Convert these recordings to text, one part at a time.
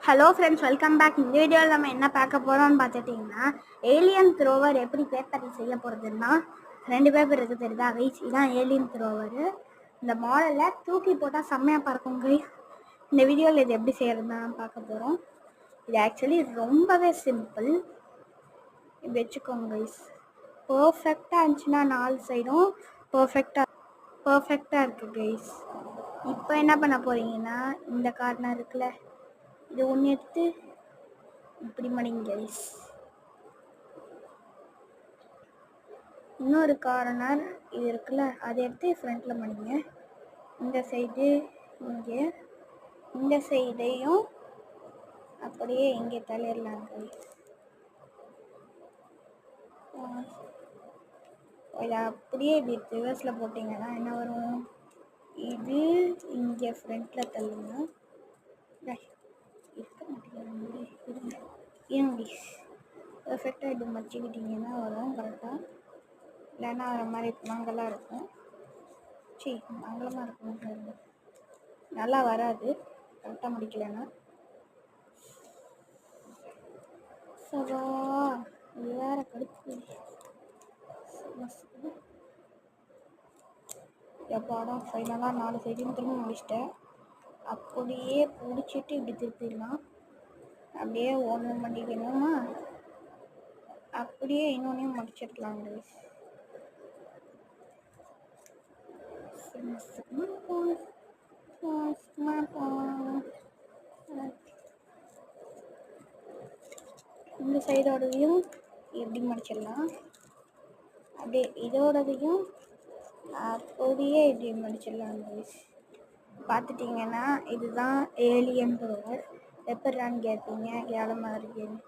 Hello friends, welcome back. இந்த வீடியோவில் நம்ம என்ன பார்க்க போகிறோம்னு பார்த்துட்டிங்கன்னா, ஏலியன் த்ரோவர் எப்படி பேப்பரில் செய்ய போகிறதுன்னா 2 பேப்பர் இருக்குது தெரியுதா கைஸ். இதுதான் ஏலியன் த்ரோவர். இந்த மாடலில் தூக்கி போட்டால் செம்மையாக பறக்கும் கைஸ். இந்த வீடியோவில் இது எப்படி செய்கிறதுன்னு தான் பார்க்க போகிறோம். இது ஆக்சுவலி ரொம்பவே சிம்பிள். இப்படி வச்சுக்கோங்க கைஸ். பர்ஃபெக்டாக இருந்துச்சுன்னா 4 சைடும் பர்ஃபெக்டாக இருக்குது கைஸ். இப்போ என்ன பண்ண போகிறீங்கன்னா, இந்த கார்னர் இருக்குல்ல, இது ஒன்று எடுத்து இப்படி மடிங்க கைஸ். இன்னொரு கார்னர் இது இருக்குல்ல, அதை எடுத்து ஃப்ரண்ட்டில் மடிங்க. இந்த சைடு இங்கே, இந்த சைடையும் அப்படியே இங்கே தள்ளிடலாம் கைஸ். இதை அப்படியே இப்படி ரிவர்ஸில் போட்டிங்கன்னா என்ன வரும், இது இங்கே ஃப்ரண்ட்டில் தள்ளுங்க. இருக்க மாட்டேங்குது, பர்ஃபெக்டாக இது மடிச்சுக்கிட்டிங்கன்னா வரும் கரெக்டாக. இல்லைன்னா வர மாதிரி மங்கலாக இருக்கும். மங்கலமாக இருக்கும், நல்லா வராது கரெக்டாக முடிக்கலைன்னா. சவா இது வேற கடுப்பு. எப்பாடம் ஃபைனலாக 4 சைடையும் திரும்ப முடிச்சிட்டேன். அப்படியே பிடிச்சிட்டு இப்படி திருப்பிடலாம். அப்படியே ஒன்று மடிக்கணுமா, அப்படியே இன்னொன்னையும் மடிச்சிடலாம் கைஸ். இந்த சைடோடதையும் எப்படி மடிச்சிடலாம், அப்படியே இதோடதையும் அப்படியே இப்படி மடிச்சிடலாம் கைஸ். பார்த்துட்டிங்கன்னா இதுதான் ஏலியன் த்ரோவர். எப்படின்னு கேட்பீங்க, கேளமா இருக்கேன்னு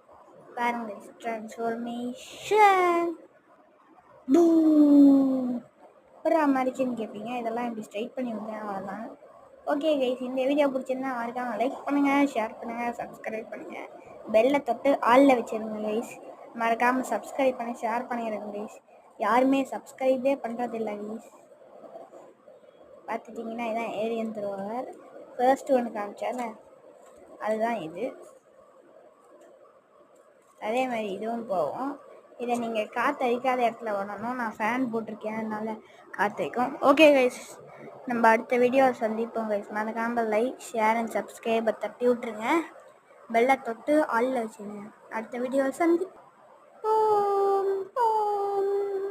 பாருங்க. ட்ரான்ஸ்ஃபர்மேஷன் அப்புறம் மாதிரின்னு கேட்பீங்க. இதெல்லாம் இப்படி ஸ்ட்ரைட் பண்ணி விட்டேன், அவ்வளோதான். ஓகே கைஸ், இந்த வீடியோ பிடிச்சிருந்தா மறக்காம லைக் பண்ணுங்கள், ஷேர் பண்ணுங்கள், சப்ஸ்கிரைப் பண்ணுங்கள். பெல்லை தொட்டு ஆளில் வச்சுருங்க கைஸ். மறக்காமல் சப்ஸ்கிரைப் பண்ணி ஷேர் பண்ணிடுங்க கைஸ். யாருமே சப்ஸ்கிரைபே பண்ணுறதில்லை கைஸ். பார்த்துட்டிங்கன்னா இதுதான் ஏலியன் த்ரோவர். ஃபர்ஸ்ட் ஒன்று காமிச்சால அதுதான் இது. அதே மாதிரி இதுவும் போகும். இதை நீங்கள் காற்று அடிக்காத இடத்துல வரணும். நான் ஃபேன் போட்டிருக்கேன், அதனால காற்று அடிக்கும். ஓகே கைஸ், நம்ம அடுத்த வீடியோ சந்திப்போம் கைஸ். மறக்காமல் லைக், ஷேர் அண்ட் சப்ஸ்கிரைபை தட்டி விட்ருங்க. பெல்லை தொட்டு ஆளில் வச்சுருங்க. அடுத்த வீடியோ சந்திப்போம்.